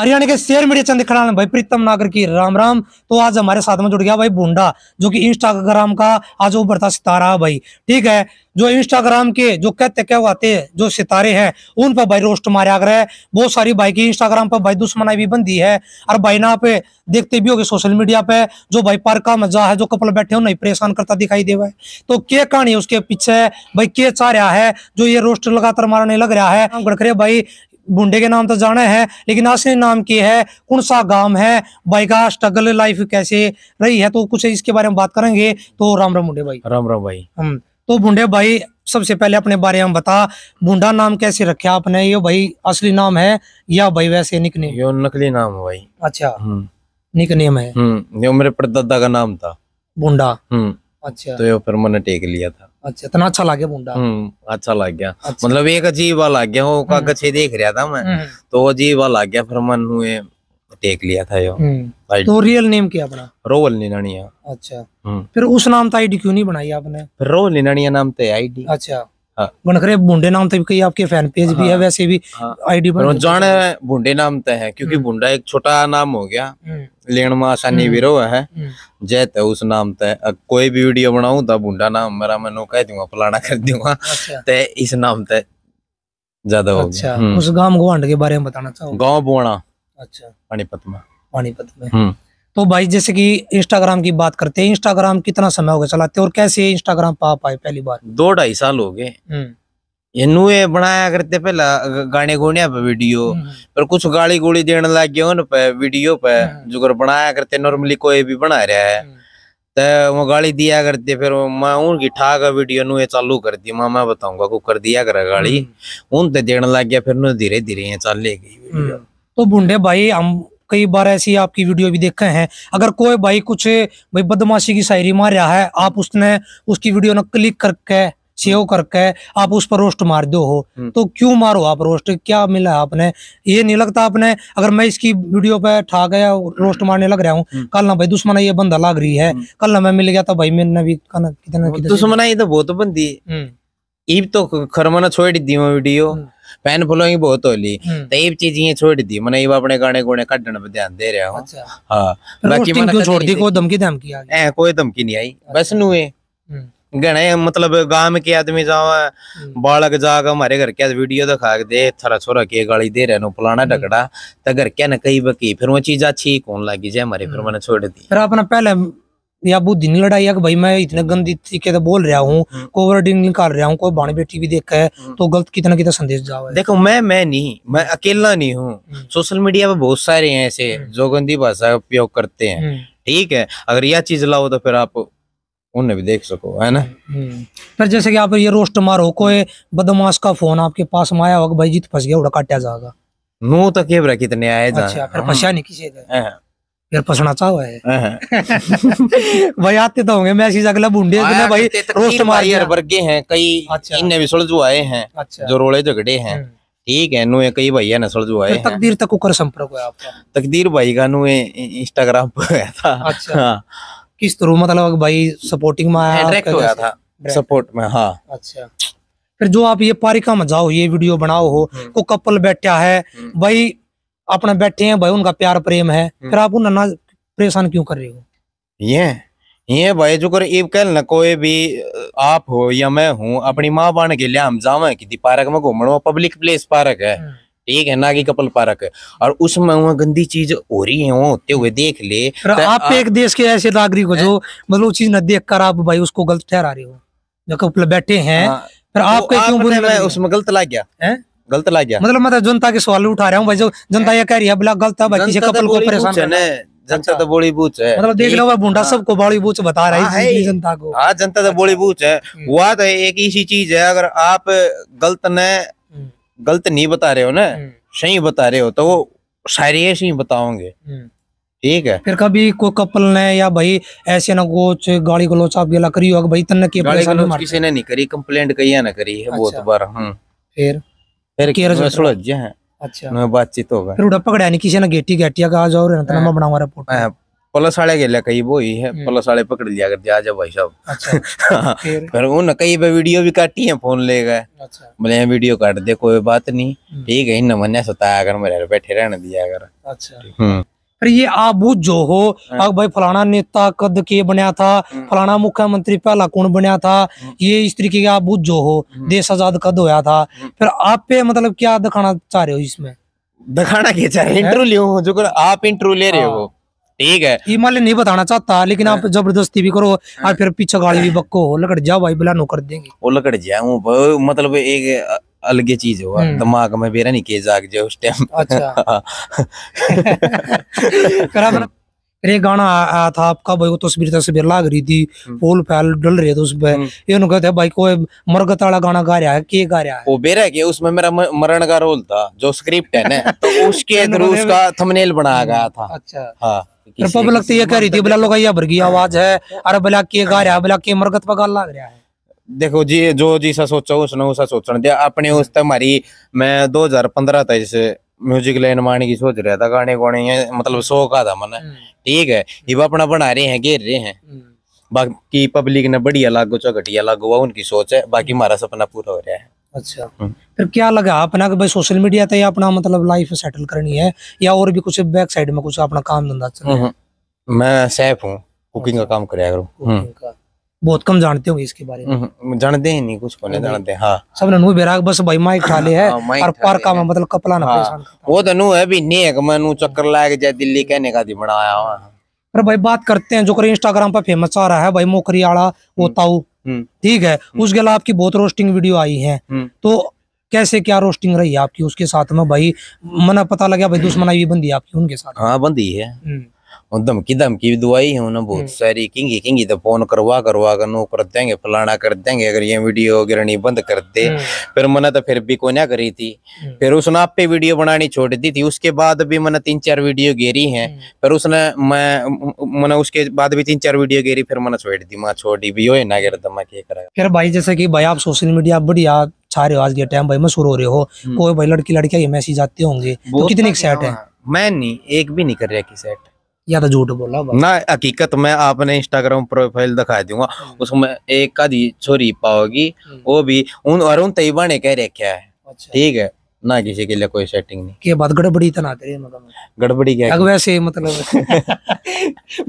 हरियाणा के share media चंद खड़ान भाई प्रीतम नागर की राम राम। तो आज हमारे साथ में जुड़ गया भाई बुंडा, जो कि इंस्टाग्राम का आज उभरता सितारा है भाई। ठीक है, जो इंस्टाग्राम के जो कहते क्या आते हैं जो सितारे हैं उन पर भाई रोस्ट मारा गया है। बहुत सारी भाई की इंस्टाग्राम पर भाई दुश्मनाई भी बनती है। और भाई ना पे देखते भी होगे सोशल मीडिया पे जो भाई पार का मजा है, जो कपल बैठे हो नहीं परेशान करता दिखाई दे। तो क्या कहानी है उसके पीछे, भाई क्या चाह रहा है जो ये रोस्ट लगातार मारने लग रहा है। गड़खरे भाई बुंडे के नाम तो जाना है, लेकिन असली नाम की है, कौन सा गांव है, भाई का स्ट्रगल लाइफ कैसे रही है, तो कुछ इसके बारे में बात करेंगे। तो राम राम बुंडे भाई। राम राम भाई। तो बुंडे भाई सबसे पहले अपने बारे में बता, बुंडा नाम कैसे रखा आपने? ये भाई असली नाम है या भाई वैसे निकनेम? यो नकली नाम है भाई। अच्छा, निकनेम है। यो मेरे परदादा का नाम था बुंडा। अच्छा, तो यो फिर मैंने टेक लिया था। अच्छा, इतना अच्छा लगे बुंडा? अच्छा लग गया। अच्छा। मतलब एक अजीब वाला लग गया, वो कागज देख रहा था मैं, तो अजीब वाला लग गया, फिर मन हुए टेक लिया था यो। तो रियल नेम क्या अपना? रोहल निनानिया। अच्छा, फिर उस नाम तो आईडी क्यों नहीं बनाई आपने? फिर रोहल निनानिया नाम तो आईडी। अच्छा, बनखरे बुंडे नाम तो कई आपके फैन पेज भी है, वैसे भी आईडी बन जाने बुंडे नाम तो है, क्योंकि बुंडा एक छोटा नाम हो गया, लेन में आसानी भी रो है। जैत है उस नाम ते कोई भी वीडियो बनाऊं तो बुंडा नाम मेरा मैं कह दूंगा, फलाना कर दूंगा। ते इस नाम ते ज्यादा हो गया। उस गांव गवांड के बारे में बताना चाहो? गांव बोना। अच्छा, पानीपत में। पानीपत में। तो भाई जैसे कि इंस्टाग्राम की बात करते हैं, इंस्टाग्राम कितना समय हो गया चलाते, और कैसे इंस्टाग्राम पा पाए पहली बार? 2-2.5 साल हो गए। ये नुए बनाया करते पहला गाने गुने पे वीडियो, पर कुछ गाली गोली देने लग गए उन पे वीडियो पे, जो बनाया करते नॉर्मली कोई भी बना रहा है तो वो गाली दिया करते, फिर मैं उनकी ठाक वीडियो नुए चालू कर दी, मैं बताऊंगा को कर दिया कर गाली उन ते देने लग गया, फिर धीरे धीरे ये चल गई वीडियो। तो बुंडे भाई हम कई बार ऐसी आपकी वीडियो भी देखे हैं, अगर कोई भाई कुछ भाई बदमाशी की शायरी मार रहा है, आप उसने उसकी वीडियो ने क्लिक करके सेव करके आप उस पर रोस्ट मार दो हो, तो क्यों मारो आप रोस्ट? क्या मिला आपने? ये नहीं लगता आपने अगर मैं इसकी वीडियो पे ठा गया रोस्ट मारने लग रहा हूँ, कल ना भाई दुश्मनाई ये बंदा लग रही है, कल ना मैं मिल गया तो भाई मैंने भी कितना दुश्मनाई तो बहुत बंदी ईब तो खरमना छोड़ दी वीडियो, फैन फॉलोइंग बहुत होली, तो ये चीज ये छोड़ दी मैंने, ये अपने गाने गुने काटने पे ध्यान दे रहा हूँ। हाँ, बाकी क्यों छोड़ दी? कोई धमकी धमकी आ गई? कोई धमकी नहीं आई, बस नुए गणे मतलब गांव के आदमी जावा बालक जाग हमारे घर के वीडियो दिखा के दे थारा छोरा के गाली दे रहे फलाना टकड़ा, तो घर क्या न कही बकी, फिर वो चीज अच्छी कौन लगी जाए हमारे, फिर मैंने छोड़ दी। फिर अपना पहले या बुद्धि नहीं लड़ाई है कि भाई मैं इतने गंदी तरीके से बोल रहा हूँ, कोवर्डिंग निकाल रहा हूँ, कोई बाणी बेटी भी देखा है तो गलत कितना कितना संदेश जाओ। देखो मैं अकेला नहीं हूँ, सोशल मीडिया पे बहुत सारे हैं ऐसे जो गंदी भाषा उपयोग करते हैं। ठीक है, अगर यह चीज लाओ तो फिर आप उन्हें भी देख सको, है ना। फिर जैसे कि आप ये रोस्ट मारो, कोई बदमाश का फोन आपके पास में आया होगा, भाई जीत फंस गया उड़ा काटा जाएगा, नो तक केबरा कितने आए जा। अच्छा, फिर फंसा नहीं किसी का, फिर फंसना चाहो है भाई आते तो होंगे मैसेज अगला बुंडे भाई रोस्ट मार यार वर्गे हैं कई। अच्छा, इनने भी सुलझवाए हैं। अच्छा, जो रोले झगड़े हैं। ठीक है, नुए कई भैया ने सुलझवाए हैं। तकदीर तक कर संपर्क है आपका? तकदीर भाई का नुए इंस्टाग्राम पे गया था। अच्छा, किस तरह मतलब भाई सपोर्टिंग में आया? डायरेक्ट हो गया था सपोर्ट में। हाँ, अच्छा। फिर जो आप ये पारिका में जाओ ये वीडियो बनाओ हो, को कपल बैठा है भाई अपने बैठे हैं भाई, उनका प्यार प्रेम है, फिर आप उन्हें ना परेशान क्यों कर रहे हो? ये भाई जो कर ये कल न कोई भी आप हो या मैं हूँ, अपनी माँ बाण के लिए हम जावे कि पार्क में घूमना, पब्लिक प्लेस पार्क है। ठीक है ना, कि कपल पार्क है, और उसमें वहाँ गंदी चीज हो रही है वो होते हुए देख ले। आप एक देश के ऐसे नागरिक हो जो मतलब चीज न देख कर आप भाई उसको गलत ठहरा रहे हो, जो कपल बैठे हैं, फिर आप क्यों उसमें गलत लग गया है? गलत लग गया मतलब मैं जनता के सवाल उठा रहा हूँ भाई, जो जनता ये कह रही है बोला गलत है भाई, किसी कपल को परेशान करना है। जनता तो बोली बूच है, मतलब देख लो बुंडा सबको बड़ी बूच बता रहा है जनता को। हाँ, जनता तो बोली बूच है। हुआ तो एक ही चीज है, अगर आप गलत नहीं बता रहे हो ना, सही बता रहे हो, तो वो शायरी ऐसे ही बताओगे। ठीक है, फिर कभी कोई कपल ने या भाई ऐसे ना कुछ गाली गलोच आप गिला करी होगा भाई, तन्ने की किसी ने नहीं करी, कंप्लेंट कही है ना करी है बहुत बार। फिर सुलझ जाए। अच्छा, बातचीत होगा, फिर उड़ा पकड़ा नहीं किसी ने गेटी गेटिया का आ जाओ रे तना मैं बनाऊंगा रिपोर्ट। पुलिस वाले के लिए कई वो ही है, पुलिस वाले पकड़ लिया करते आ जाओ भाई साहब। अच्छा फिर उन कई पे वीडियो भी काटी है, फोन ले गए। अच्छा बोले वीडियो काट दे, कोई बात नहीं, ठीक है, इन मन्ने सताया कर, मेरे बैठे रहने दिया कर। अच्छा फिर ये आप बुझ जो हो अब भाई फलाना नेता कद के बनया था, फलाना मुख्यमंत्री पहला कौन बनया था, ये इस तरीके के आप बुझ जो हो, देश आजाद कद होया था, फिर आप पे मतलब क्या दिखाना चाह रहे हो इसमें? दिखाना क्या चाह रहे, इंटरव्यू जो कर आप इंटरव्यू ले रहे हो, ठीक है, ये मान नहीं बताना चाहता, लेकिन आप जबरदस्ती भी करो और फिर पीछे गाड़ी भी बक्को हो, लकड़ जाओ भाई बिला नो कर देंगे, वो लकड़ जाऊं, मतलब एक अलग चीज हुआ, दिमाग में बेरा नहीं के जाग जाए उस टाइम। अच्छा फिर एक गाना आया था आपका भाई, वो तस्वीर लाग रही थी, फूल फैल डल रहे थे उस पे, ये कहते हैं भाई कोई मरगत वाला गाना गा रहा है, के गा रहा है? वो बेरा के उसमें मेरा मरण का रोल था, जो स्क्रिप्ट है ना, तो उसके थ्रू उसका थंबनेल बनाया गया था। अच्छा हाँ, पब्लिक तो ये कह रही थी बोला लोग ये भरगी आवाज है, अरे बोला के गा रहा है, बोला के मरगत पर गाल लग रहा है। देखो जी, जो जी सा सोचा उसने उसा सोचने दिया अपने, उस तक हमारी मैं 2015 तक से म्यूजिक लाइन मारने की सोच रहा था, गाने गाने मतलब शौक आ था मन, ठीक है, ये अपना बना रहे हैं, घेर रहे हैं, बाकी पब्लिक ने बढ़िया लागू चाहे घटिया लागू हुआ उनकी सोच है, बाकी हमारा सपना पूरा हो रहा है। अच्छा फिर क्या लगा अपना कि भाई सोशल मीडिया तो अपना मतलब लाइफ सेटल करनी है, या और भी कुछ बैक साइड में कुछ अपना काम धंधा चल रहा है? मैं शेफ हूँ, कुकिंग का काम कराया करूँ। बहुत कम जानते होंगे इसके बारे में? जानते ही नहीं, कुछ को नहीं जानते। हाँ, सब नु बेराग बस भाई माइक ठाले है और पार का मतलब कपला ना परेशान करता। वो तो नु है भी नहीं है कि मैं नु चक्कर लाके जाए दिल्ली कहने का दी बनाया हुआ। पर भाई बात करते हैं जो कर इंस्टाग्राम पर फेमस आ रहा है भाई, मोकरी आड़ा वो ताऊ, ठीक है, उसके अलावा आपकी बहुत रोस्टिंग वीडियो आई है, तो कैसे क्या रोस्टिंग रही है आपकी उसके साथ में भाई? मना पता लगा भाई दुश्मनाई भी बंदी आपकी उनके साथ? हाँ बंदी है, धमकी भी दुआई है उन्हें बहुत सारी, किंगी तो फोन करवा कर नो कर देंगे, फलाना कर देंगे, अगर ये वीडियो गिरनी बंद कर दे। फिर मैंने तो फिर भी कोई ना करी थी, फिर उसने आप पे वीडियो बनानी छोड़ दी थी, उसके बाद भी मैंने 3-4 वीडियो घेरी हैं, फिर उसने मैंने उसके बाद भी 3-4 वीडियो घेरी, फिर मैंने छोड़ दी, मैं छोड़ी भी हो ना गिर तो मैं क्या करा। फिर भाई जैसे कि भाई आप सोशल मीडिया बढ़िया छा रहे हो, आज के टाइम भाई मशहूर हो रहे हो, कोई भाई लड़की लड़कियां ये मैसेज आते होंगे, तो कितने सेट है? मैं नहीं, एक भी नहीं कर रहा कि सेट, या तो झूठ बोला ना, हकीकत में आपने इंस्टाग्राम प्रोफाइल दिखा दूंगा, उसमें एक आधी छोरी पाओगी, वो भी उन तैबाने कह रखे है, ठीक है ना, किसी के लिए कोई सेटिंग नहीं के बाद गड़बड़ी तो ना तेरे मतलब गड़बड़ी क्या वैसे मतलब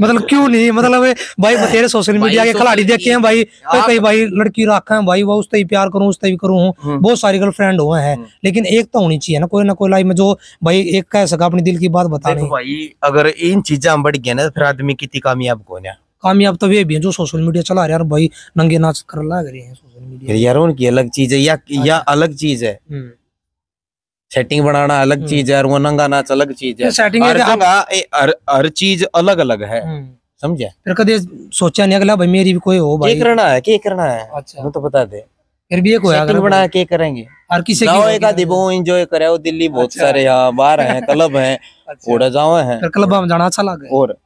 मतलब क्यों नहीं, मतलब भाई तेरे सोशल मीडिया के खिलाड़ी देखे हैं भाई, कई भाई लड़की रखा है भाई, वो उससे ही प्यार करूं उससे भी करूं, बहुत सारी गर्लफ्रेंड हुए हैं, लेकिन एक तो होनी चाहिए ना कोई लाइफ में जो भाई एक कह सका अपने दिल की बात बताने। भाई अगर इन चीजा बढ़ गया ना फिर आदमी कितनी कामयाब कौन है? कामयाब तो वे भी है जो सोशल मीडिया चला रहे हैं भाई, नंगे नाच कर लग रहे हैं सोशल मीडिया यार, उनकी अलग चीज है या अलग चीज है, सेटिंग बनाना अलग चीज है और वो नंगा नाच अलग चीज है, सेटिंग हर चीज अलग अलग है, समझे? फिर कभी सोचा नहीं अगला भाई मेरी भी कोई हो भाई, क्या करना है अच्छा तो बता दे, फिर भी कोई अगर बना के करेंगे और किसी की वो एंजॉय करे, वो दिल्ली बहुत सारे यहाँ बार हैं, क्लब हैं, उड़ा जाओ हैं, क्लब में जाना अच्छा लगे और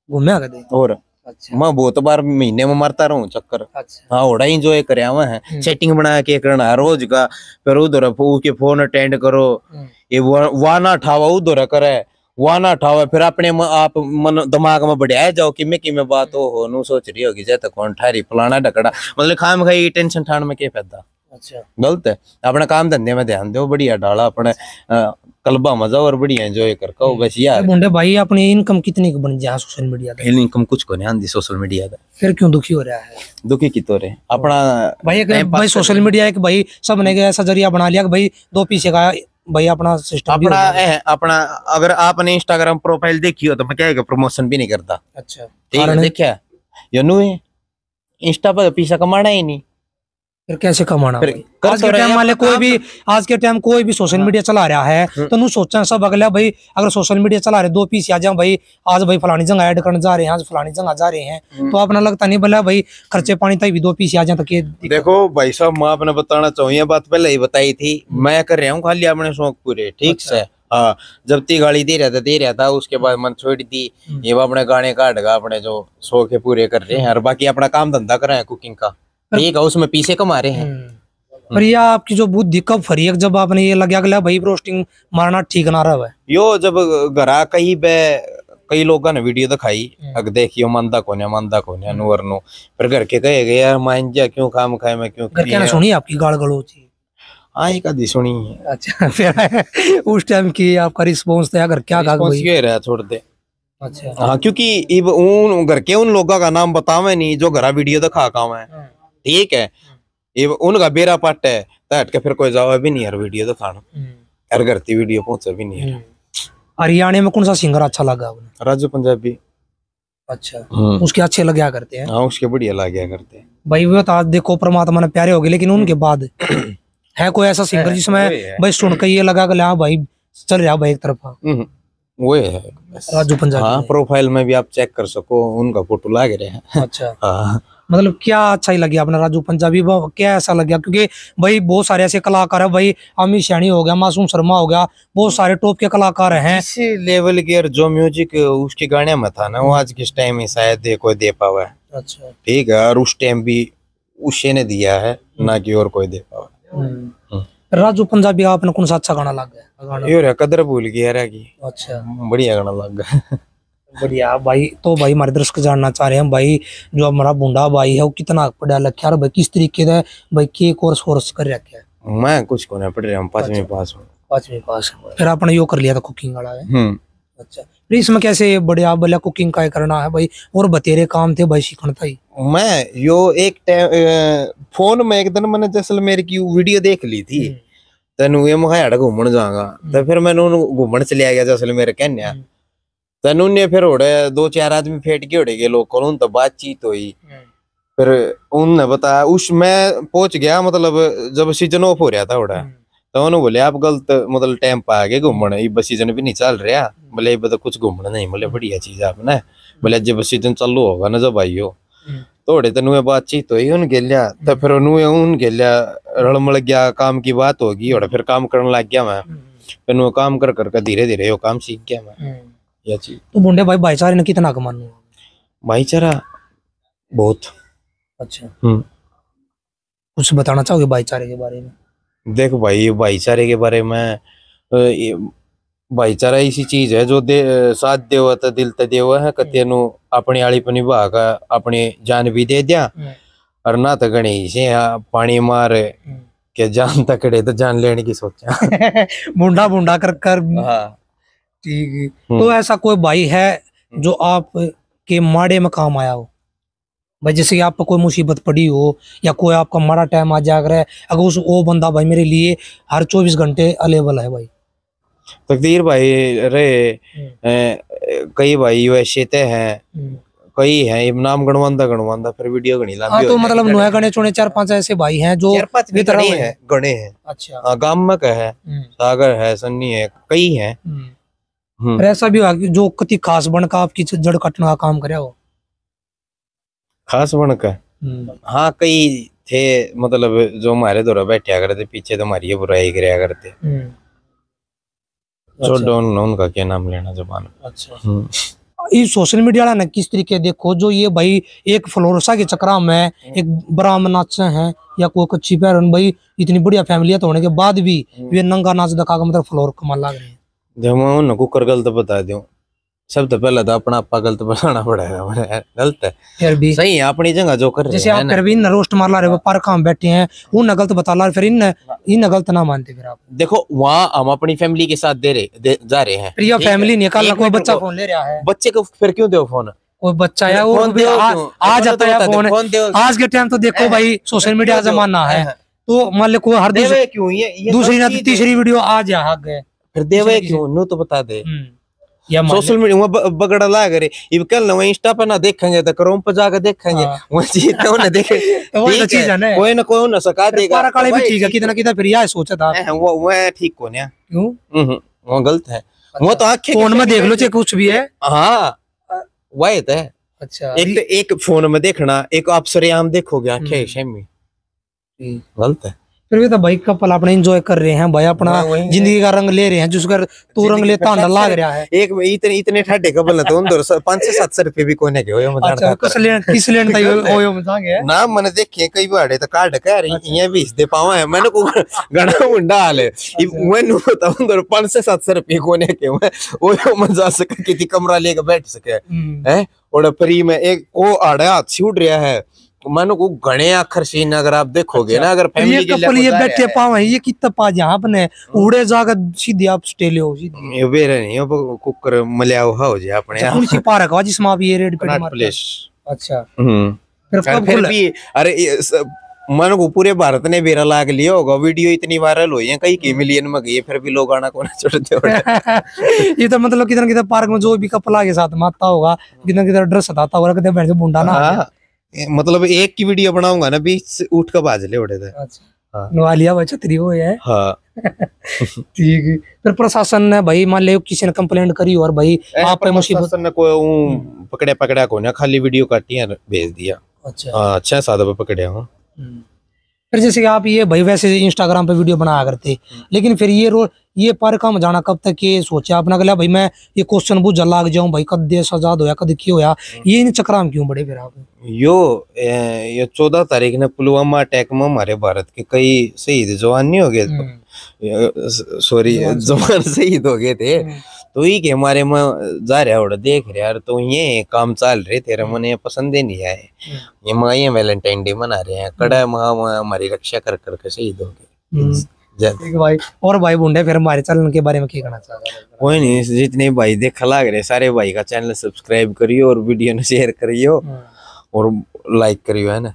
घूमे कदे और अच्छा। मैं बहुत बार महीने में मारता रहूं चक्कर। अच्छा। हाँ, ओड़ा एंजॉय करे हुए हैं, सेटिंग बना के करना है रोज का, फिर उधर के फोन अटेंड करो, ये वाना ठावा उधर करे, वाना ठावा, फिर अपने आप मन दिमाग में बढ़िया जाओ कि मैं बात हो नु सोच रही होगी जैसे कौन ठारी फलाना ढकड़ा, मतलब खाम खाई टेंशन ठान में क्या फायदा? अच्छा गलत है, अपना काम धंधे में ध्यान दो, बढ़िया डाला अपने कलबा मजा और बढ़िया एंजॉय कर को बस यार। मुंडे भाई अपनी इनकम कितनी बन जाए सोशल मीडिया पे? इनकम कुछ को नहीं आंदी सोशल मीडिया पे, फिर क्यों दुखी हो रहा है? दुखी की तो रहे अपना भाई सोशल मीडिया एक भाई सबने ऐसा जरिया बना लिया कि भाई 2 पीछे का भाई अपना सिस्टम अपना अगर आपने इंस्टाग्राम प्रोफाइल देखी हो तो मैं क्या प्रमोशन भी नहीं करता। अच्छा ठीक है, देखिया ये नु इंस्टा पर पैसा कमाना ही नहीं, फिर कैसे कमाना? आज के टाइम वाले आज के टाइम कोई भी सोशल मीडिया चला रहा है तो नु सोचा सब अगला भाई अगर सोशल मीडिया चला रहे 2 पीस आ जाए भाई, आज भाई फलानी जगह ऐड करने जा रहे हैं, आज फलानी जगह जा रहे हैं, तो अपना लगता नहीं बोला भाई खर्चे पानी तक भी 2 पीस आ जाए तो के देखो भाई साहब मैं आपने बताना चाहूँ, ये बात पहले ही बताई थी, मैं कर रहा हूँ खाली अपने शौक पूरे, ठीक से। हाँ, जब ती गाड़ी दे रहा था उसके बाद मन छोड़ दी, ये अपने गाने काटेगा, अपने जो शौक है पूरे कर रहे हैं और बाकी अपना काम धंधा कर रहे हैं कुकिंग का, ठीक है, उसमें पीछे कमा रहे हैं। पर ये आपकी जो बुद्धि कब फरी है जब आपने ये लगा भाई रोस्टिंग मारना ठीक ना रहा है? यो जब घरा कहीं पे कई लोगों ने वीडियो दिखाई, अगर देखियो मानदा कोने अनुवर नो, फिर घर के कहेगा यार मान जा क्यों काम खाए मैं क्यों घर क्या सुनी आपकी गाल गलोच? हाँ एक आधी सुनी है। अच्छा फिर उस टाइम की आपका रिस्पॉन्स था, अगर क्या कहा भाई? ये रहा छोड़ दे। अच्छा हाँ क्योंकि इब उन घर के उन लोगों का नाम बतावे नहीं जो घरा वीडियो दिखा का है, ठीक है, इब उनका बेरा पट है तो हट के फिर कोई जवाब भी नहीं यार वीडियो दिखाना, हर घर की वीडियो पहुंचे भी नहीं है। हरियाणा में कौन सा सिंगर अच्छा लगा आपने? राजू पंजाबी। अच्छा उसके अच्छे लग गया करते हैं? हाँ उसके बढ़िया लग गया करते हैं भाई। वो तो आज देखो परमात्मा ने प्यारे हो गए, लेकिन उनके बाद है कोई ऐसा सिंगर जिसमें भाई सुन के ये लगा कि हाँ भाई चल रहा भाई एक तरफा? वो है राजू पंजाबी। हाँ प्रोफाइल में भी आप चेक कर सको, उनका फोटो लग रहे हैं। अच्छा हाँ मतलब क्या अच्छा ही लग गया अपना राजू पंजाबी? क्या ऐसा लग गया? क्योंकि भाई बहुत सारे ऐसे कलाकार है भाई, अमित सैनी हो गया, मासूम शर्मा हो गया, बहुत सारे टॉप के कलाकार हैं। इस लेवल के जो म्यूजिक उसके गाने में था ना, वो आज किस टाइम में शायद कोई दे पावा है। अच्छा ठीक है, और उस टाइम भी उसे ने दिया है, ना कि और कोई दे पावा। राजू पंजाबी आपने कौन सा अच्छा गाना लग गया? ये कदर भूल गया रे की। अच्छा बढ़िया गाना लग गया। बढ़िया भाई। तो भाई हमारे दर्शक जानना चाह रहे हैं भाई, जो हमारा बुंडा भाई है वो कितना पढ़ा लिखा है भाई, किस तरीके से भाई के कोर्स कर रखा है? मैं कुछ को नहीं पढ़ रहा हूँ, 5वीं पास हूँ। 5वीं पास। फिर आपने यो कर लिया था कुकिंग वाला है? अच्छा फिर इसमें कैसे बढ़िया बोला कुकिंग का करना है भाई, और बतेरे काम थे भाई सीखना था ही? मैं यो एक टाइम फोन में एक दिन मैंने जैसलमेर की वीडियो देख ली थी, तेन मैं घूमने जाऊंगा, तो फिर मैंने घूमने चलिया गया जैसलमेर कहने, तेन उन्हें फिर उड़े 2-4 आदमी फेट के उड़े गए लोग, उन तो बातचीत हुई, फिर उनने बताया उस मैं पहुंच गया, मतलब जब सीजन ऑफ हो रहा था उड़ा, तो उन्होंने बोले आप गलत मतलब टाइम पे आ गए घूमने, ये बस सीजन भी नहीं चल रहा, बोले तो कुछ घूमना नहीं, बोले बढ़िया चीज आपने, बोले जब सीजन चालू होगा ना जब आइयो, थोड़े तेन बातचीत हुई उन गेलिया, तो फिर उन गेलिया रलमल गया, काम की बात होगी और फिर काम करने लग गया मैं, फिर काम कर करके धीरे धीरे वो काम सीख गया मैं ये चीज। तो बुंडे भाई भाईचारे ने कितना कमाना? भाईचारा बहुत। अच्छा कुछ बताना चाहोगे भाईचारे के बारे में? देख भाई भाईचारे के बारे में, भाईचारा ऐसी चीज है जो साथ देवा तो दिल ते देवा है, कते नु अपनी आली पनी भाग अपनी जान भी दे दिया, और ना तो गणी से पानी मार के जान तकड़े तो जान लेने की सोचा। बुंडा बुंडा कर कर। हाँ ठीक है। तो ऐसा कोई भाई है जो आप के माड़े में काम आया हो भाई, जैसे कि आपको कोई मुसीबत पड़ी हो या कोई आपका माड़ा टाइम आ जाकर है, अगर उस वो बंदा भाई मेरे लिए हर 24 घंटे अवेलेबल है भाई? तकदीर भाई रे, कई भाई वैसे हैं, कई हैं नाम गणवांदा फिर वीडियो गणी लांबी। हाँ तो मतलब नोया गणे चुने 4-5 ऐसे भाई हैं जो गणे हैं। अच्छा गांव में का है, सागर है, सन्नी है, कई हैं। पर ऐसा भी हुआ जो कति खास बन का आपकी जड़ कटने का काम करे हो? खास बन का हाँ कई थे, मतलब जो हमारे दौरा बैठा करते पीछे तो हमारी बुराई कराया करते। अच्छा। उनका क्या नाम लेना जबान। अच्छा ये सोशल मीडिया वाला ना किस तरीके देखो, जो ये भाई एक फ्लोरसा के चक्रा में एक ब्राह्मण नाच है या कोई कच्ची पैरन भाई, इतनी बढ़िया फैमिली होने के बाद भी वे नंगा नाच दिखा कर मतलब फ्लोर कमा लग रहे हैं। जब मैं उनको कर गलत बता दूं, सब तो पहले तो अपना आपा गलत बताना पड़ेगा, गलत है फिर भी सही है अपनी जगह जो कर रहे हैं। जैसे आप फिर भी इन रोस्ट मार ला रहे हो, पर काम बैठे हैं उन गलत बता ला, फिर इन गलत ना मानते फिर आप? देखो वहाँ हम अपनी फैमिली के साथ जा रहे हैं, फिर फैमिली निकाल, कोई बच्चा फोन ले रहा है, बच्चे को फिर क्यों दो फोन? कोई बच्चा है वो आ जाता है फोन, आज के टाइम तो देखो भाई सोशल मीडिया जमाना है, तो मान लो कोई हर दूसरी ना तीसरी वीडियो आ जा गए, फिर देवे क्यों नो तो बता दे। या सोशल मीडिया बगड़ा ला करे, ये कल ना इंस्टा पर ना देखेंगे तो क्रोम पर जाकर देखेंगे, वो चीज तो ना देखे कोई ना कोई ना सका देगा, काले भी ठीक है कितना कितना फिर यह सोचा था वो ठीक को ना क्यों वो गलत है, वो तो आंखें फोन में देख लो चाहे कुछ भी है। हाँ वही है। अच्छा एक फोन में देखना, एक आप सरेआम देखोगे आंखें शेमी, गलत है। फिर भी तो भाई कपल अपने एंजॉय कर रहे हैं भाई, अपना जिंदगी का रंग ले रहे हैं, जिसका तू रंग ले तांडा लाग रहा है। एक इतने इतने ठाडे कपल ना तो उन 500-700 रुपए भी कोने के हो अच्छा किस लेन तक होयो मजाक है ना। मैंने देखे कई बार तो कार्ड कह ये भी दे पावा है मैंने को गणा मुंडा हाले मैंने बताऊं तो 500-700 रुपए कोने के वो मजा सके कितनी कमरा लेके बैठ सके हैं। और फ्री में एक वो आड़े हाथ छूट रहा है मानो को घने अखर सीन अगर आप देखोगे ना, अगर फैमिली के लिए ये बैठे पावा ये कितना पा जहां अपने उड़े जाकर सीधे आप स्टेले हो सीधे ये बेरे नहीं वो कुकर मलिया हो जाए अपने कौन सी पार्क है जिसमें आप ये रेड पे मारते प्लेस। अच्छा फिर कब फिर भी अरे मन को पूरे भारत ने बेरा लाग लिया होगा, वीडियो इतनी वायरल हुई है कई के मिलियन में गई, फिर भी लोग आना कौन छोड़ते हो। ये तो मतलब किधर किधर पार्क में जो भी कपल के साथ मारता होगा, किधर किधर ड्रेस हटाता होगा, किधर बैठ के बुंडा ना मतलब एक की वीडियो बनाऊंगा ना बीच से उठ कर बाज ले उड़े थे। अच्छा नवालिया भाई छतरी वो है। हाँ ठीक है। फिर प्रशासन ने भाई मान ले किसी ने कंप्लेंट करी और भाई आप पे मुसीबत ने कोई पकड़ा को ना खाली वीडियो काटी है भेज दिया। अच्छा 6-7 पकड़े हूँ। फिर जैसे कि आप ये भाई वैसे इंस्टाग्राम पे वीडियो बनाया करते, लेकिन फिर ये पर काम जाना कब तक ये सोचा अपना गला भाई मैं ये क्वेश्चन बुझ लाग जाऊं भाई कद देश आजाद होया कद क्यों होया, ये इन चक्राम क्यों बड़े फिर आप ये 14 तारीख ने पुलवामा अटैक में हमारे भारत के कई शहीद जवान नहीं हो गए, सॉरी जवान शहीद हो गए थे, तो ही के हमारे में जा रहा और देख रहे यार तो ये काम चल रहे तेरे मन ये पसंद ही नहीं आए, ये माँ ये वैलेंटाइन डे मना रहे हैं कड़ा महा हमारी रक्षा कर करके शहीद हो गए भाई। और भाई बुंडे फिर हमारे चैनल के बारे में क्या कहना चाहते हैं? कोई नहीं जितने भाई देख लाग रहे सारे भाई का चैनल सब्सक्राइब करियो और वीडियो ने शेयर करियो और लाइक करियो है ना,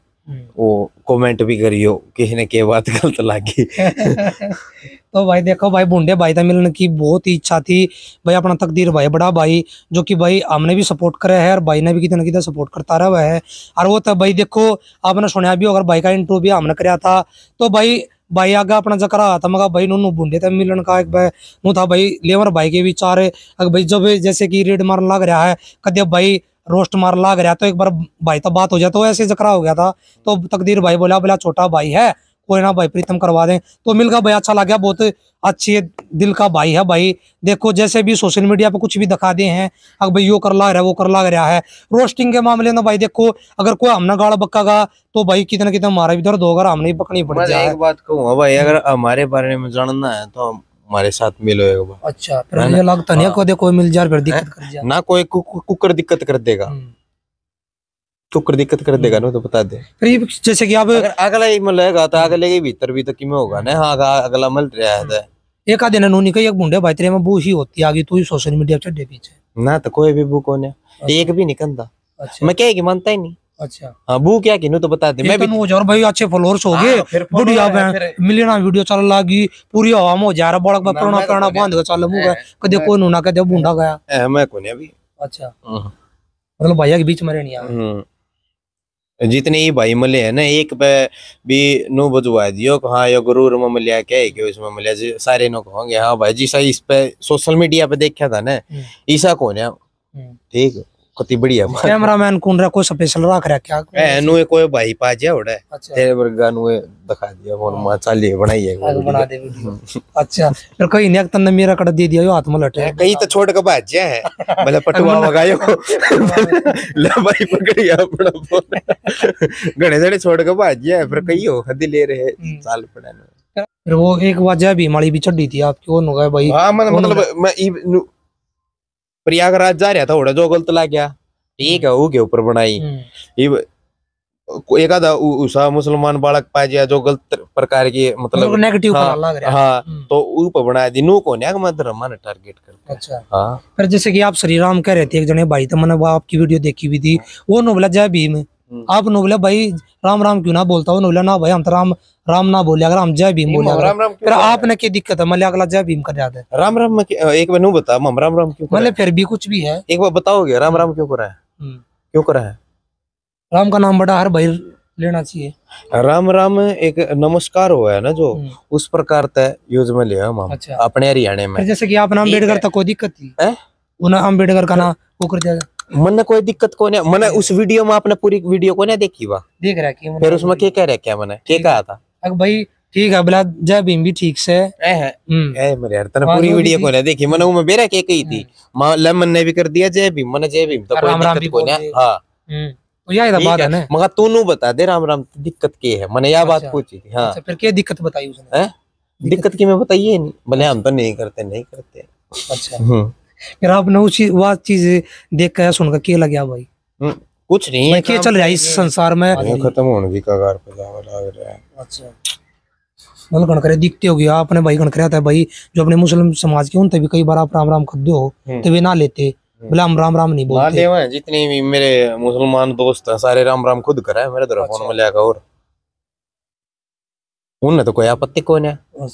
वो कमेंट भी करियो किसी ने के बात गलत लगी। तो भाई देखो भाई बुंडे भाई था मिलने की बहुत ही इच्छा थी भाई, अपना तकदीर भाई बड़ा भाई जो कि भाई हमने भी सपोर्ट करे है और भाई ने भी कितना कितना सपोर्ट करता रहा है। और वो तो भाई देखो आपने सुना भी अगर भाई का इंटरव्यू भी हमने कराया था तो भाई आगे अपना जकरा आया था मगर भाई नू बुंडे थे मिलन का एक भाई नू था भाई लेवर भाई के विचार अगर भाई जब जैसे कि रेड मारने लग रहा है कदे भाई रोस्ट मार लाग रहा तो एक बार भाई तो बात हो जाए, तो ऐसे जकरा हो गया था। तो तकदीर भाई बोला छोटा भाई है कोई ना भाई प्रीतम करवा दें, तो मिलकर भाई अच्छा लगा, बहुत अच्छी दिल का भाई है भाई। देखो जैसे भी सोशल मीडिया पे कुछ भी दिखा दे हैं अगर भाई यो कर ला रहा है वो कर ला रहा है, रोस्टिंग के मामले में भाई देखो अगर कोई हमने गाड़ बक्कागा तो भाई कितना कितना हमारा भी दर्द होगा, हमने पकड़ी पड़ जाए। एक बात कहूँ भाई अगर हमारे बारे में जानना है तो हमारे साथ मिलो एक बार। अच्छा फिर मुझे लगता नहीं कोई कोई मिल जाए फिर दिक्कत कर जाए ना, कोई कुकर दिक्कत कर देगा, कुकर दिक्कत कर देगा ना तो बता दे। फिर जैसे कि आप अगला ही मिलेगा तो अगले के भीतर भी तो किमें होगा ना। हाँ अगला मिल रहा है एक आधे ने नूनी का एक बुंडे भाई तेरे में बू ही होती आगे तू ही सोशल मीडिया पे चढ़े पीछे ना तो कोई भी बू कौन है एक भी निकलता। अच्छा मैं क्या कि मानता ही नहीं। अच्छा हाँ बू क्या कि तो बता दे मैं भी और भाई अच्छे फॉलोअर्स हो गए बढ़िया मिलियन वीडियो चल लागी पूरी हवा में हो जा रहा बड़ा पुराना पुराना बांध के चल मुंह कदे कोई नूना कदे बुंडा गया मैं कौन अभी। अच्छा मतलब भैया के बीच में रहनी है जितने ही भाई मिले है ना एक पे भी नो बजवा दियो हाँ यो गुरूर में मिलिया क्या है कि इसमें मिलिया सारे नो कहोगे हाँ भाई जी सही इस पे सोशल मीडिया पे देखा था ना ईसा कौन है ठीक कति बढ़िया कैमरामैन कौन रहा कोई स्पेशल रख रहा क्या नु कोई भाई पा जा उड़ा तेरे वर्गा नु दिखा दिया फोन में चलिए बनाइए बना दे वीडियो। अच्छा फिर कहीं ने तन्ने मेरा कट दे दिया यो हाथ में लटे कहीं तो छोड़ के भाज जा है भले पटुआ लगायो ले भाई पकड़ी अपना फोन घणे जड़े छोड़ के भाज जा फिर कहीं हो हद ले रहे साल पड़ा फिर वो एक वजह भी माली भी चढ़ी थी आपकी वो नुगा भाई। हां मतलब मैं प्रयागराज जा रहा था उड़ा जो गलत लग गया ठीक है वो के ऊपर बनाई एक आधा उसा मुसलमान बालक पा गया जो गलत प्रकार की मतलब नेगेटिव लग रहा है। हाँ तो ऊपर बना दी नो को धर्म ने टारगेट कर। अच्छा हाँ फिर जैसे कि आप श्री राम कह रहे थे एक जने भाई तो मैंने आपकी वीडियो देखी हुई थी वो नोबला जय भीम आप नोबला भाई राम राम क्यों ना बोलता हो नोबला ना भाई हम तो राम ना बोले अगर हम जय भीम बोले फिर आपने क्या दिक्कत है मतलब अगला जय भीम कर जाता है राम राम में एक बार बता हम राम राम क्यों मतलब फिर भी कुछ भी है एक बार बताओगे राम राम क्यों करा है क्यों करा है राम का नाम बड़ा हर भाई लेना चाहिए। राम राम एक नमस्कार हुआ है ना जो उस प्रकार तय यूज में लिया हम अच्छा। अपने हरियाणा में जैसे कि आप नाम अम्बेडकर तक कोई दिक्कत थी अम्बेडकर का नाम वो कर जाएगा मन कोई दिक्कत को नहीं मैंने उस वीडियो में आपने पूरी वीडियो को नहीं देखी वा देख रहा है फिर उसमें क्या कह रहा क्या मैंने क्या कहा था भाई ठीक है बोला जय भीम भी ठीक से मेरे यार तने पूरी वीडियो को ना देखी मैंने में बेरा के कही थी लेमन ने भी कर दिया जय भीम मैंने जय भीम तो कोई दिक्कत को ना। हां तो यही तो बात है ना मगर तू नु बता दे राम राम दिक्कत के है मैंने यह बात पूछी थी। हां फिर क्या दिक्कत बताई उसने? दिक्कत की मैं बताइए नहीं भले हम तो नहीं करते। अच्छा फिर आपने उसी वो चीज देख कर सुनकर क्या लग गया भाई? कुछ नहीं है क्या चल रहा है इस संसार में खत्म होने की कगार पे जावा लग रहा है। अच्छा मतलब गणकरे दिखते हो गया आपने भाई गणकरे आता है भाई जो अपने मुस्लिम समाज के उनते भी कई बार आप राम राम कर दो तो वे ना लेते बोले हम राम राम नहीं बोलते। जितने भी मेरे मुसलमान दोस्त हैं सारे राम राम खुद करा है मेरे तरफ फोन में लिया और उन्हें तो कोई आपत्ति को नहीं।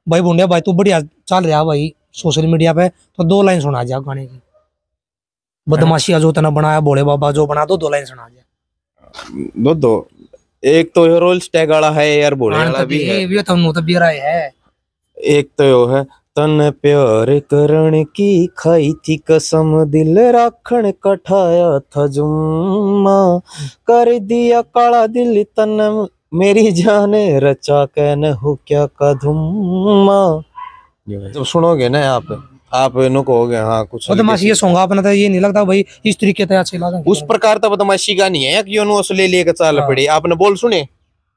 भाई बुंडिया भाई तू बढ़िया चल रहा भाई सोशल मीडिया पे तो 2 लाइन सुना जा गाने की बदमाशिया जो तना बनाया भोले बाबा जो बना दो 2 लाइन सुना जा। दो एक तो रोल स्टैग वाला है यार भोले वाला भी है ये तो बिरा है। एक तो यो है तन प्यार करण की खाई थी कसम दिल राखण कठाया था जुम्मा कर दिया काला दिल तन मेरी जाने रचा कहन हो क्या कधुमा। जब सुनोगे ना आप नो कहोगे हाँ कुछ बदमाशी ये सॉन्ग अपना तो ये नहीं लगता भाई इस तरीके से अच्छे लगा उस प्रकार तो बदमाशी का नहीं है कि उन्होंने ले लेकर चाल पड़ी। आपने बोल सुने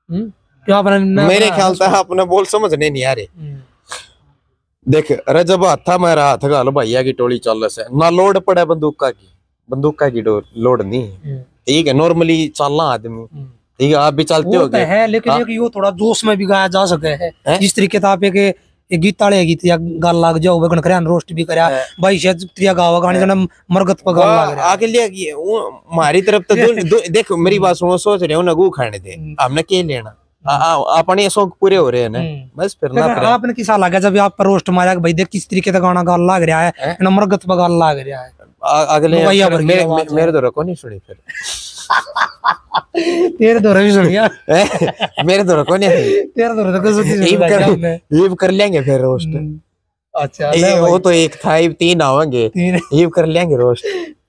क्या आपने मेरे ख्याल से आपने बोल समझने नहीं आ रहे। देख अरे जब हाथा मेरा हाथ गालो भैया की टोली चल से ना लोड पड़े बंदूक की लोड नहीं ठीक है नॉर्मली चलना आदमी ठीक है आप भी चलते हो है लेकिन ये थोड़ा जोश में भी गाया जा सके है जिस तरीके से आप एक गीत ताले गीत या गाल लाग जाओ बगन करे रोस्ट भी करया भाई शायद त्रिया गावा गाने जना मरगत पर गाल लाग रहा आगे लिए हमारी तरफ तो देख मेरी बात सुनो सोच रहे हो ना गू खाने दे हमने क्या लेना अपने शौक पूरे हो रहे हैं ना बस फिर ना आपने किसा लगा जब आप पर रोस्ट मारा भाई देख किस तरीके से गाना गाल लाग रहा है ना मरगत पर गाल लाग रहा है अगले मेरे तो रखो नहीं सुनी फिर तेरे दौरे भी सुन यार मेरे दौरे को नहीं तेरे दौरे तो ये कर लेंगे फिर रोस्ट। अच्छा वो तो एक था 3 आवेंगे ये कर लेंगे रोस्ट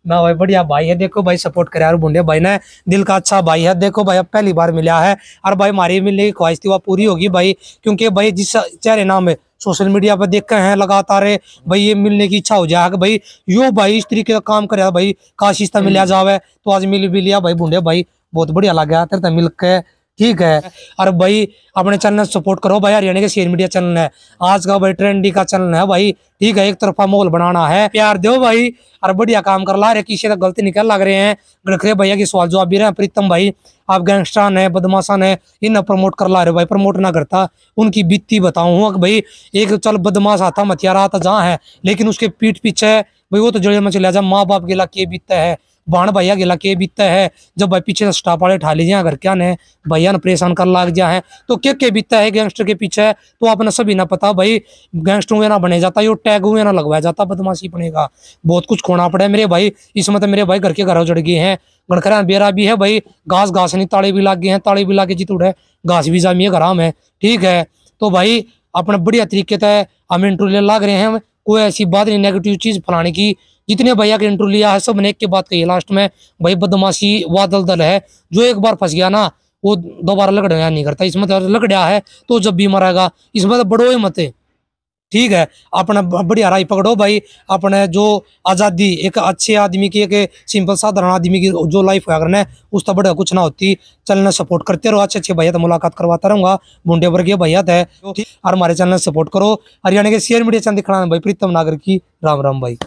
ना भाई बढ़िया भाई है देखो भाई सपोर्ट करे यार बुंडे भाई ने दिल का अच्छा भाई है देखो भाई अब पहली बार मिला है और भाई हमारी मिलने की ख्वाहिश थी वो पूरी होगी भाई क्योंकि भाई जिस चेहरे नाम है सोशल मीडिया पर देख हैं लगातार भाई ये मिलने की इच्छा हो जाएगा भाई यो भाई इस तरीके का काम करे भाई काशी से मिला जावे तो आज मिल भी लिया भाई बुंडे भाई बहुत बढ़िया लगा तेरे मिल के ठीक है। और भाई अपने चैनल सपोर्ट करो भाई हरियाणा के शेयर मीडिया चैनल है आज का भाई ट्रेंडी का चैनल है भाई ठीक है एक तरफा माहौल बनाना है प्यार दो भाई और बढ़िया काम कर ला रहे किसी का गलती निकल लग रहे हैं गणखरे भैया की सवाल जवाब भी रहे प्रीतम भाई आप गैंगस्टर है बदमाशन है इन प्रमोट कर ला रहे भाई प्रमोट ना करता उनकी बीती बताऊँ भाई एक चल बदमाश आता मथियारा आता जहाँ है लेकिन उसके पीठ पीछे भाई वो तो जड़े में चले जा माँ बाप के लाके बीतता है बाण भैया गिला के बीतता है जब भाई पीछे स्टाफ वाले ठा लीजिए घर क्या ने भैया ने परेशान कर लाग जा है तो के बीतता है गैंगस्टर के पीछे तो आपने सभी ना पता भाई गैंगस्टर हुए ना बने जाता यो टैग हुए ना लगवाया जाता बदमाशी बनेगा बहुत कुछ खोना पड़ा है मेरे भाई इसमें तो मेरे भाई घर के घरों चढ़ गए हैं गणखरा बेरा भी है भाई घास नहीं ताड़े भी लाग गए हैं ताड़े भी लागे जितुड़ है घास भी जामी है घर में ठीक है। तो भाई अपने बढ़िया तरीके से हम इंटरव्यू लाग रहे हैं कोई ऐसी बात नहीं नेगेटिव चीज फलाने की जितने भैया के इंटरव्यू लिया है सब ने एक के बात कही लास्ट में भाई बदमाशी वादल दल है जो एक बार फंस गया ना वो दोबारा लकड़िया नहीं करता इसमें तो लकड़िया है तो जब भी मरेगा इसमें तो बड़ो ही मत ठीक है। अपना बढ़िया राय पकड़ो भाई अपने जो आज़ादी एक अच्छे आदमी की एक सिंपल साधारण आदमी की जो लाइफ है अगर उस तो बढ़िया कुछ ना होती चैनल सपोर्ट करते रहो अच्छे भैया तो मुलाकात करवाता रहूंगा बुंडे वर्गीय भैया है और हमारे चैनल सपोर्ट करो हरियाणा के शेयर मीडिया चैनल दिखाना भाई प्रीतम नागर की राम राम भाई।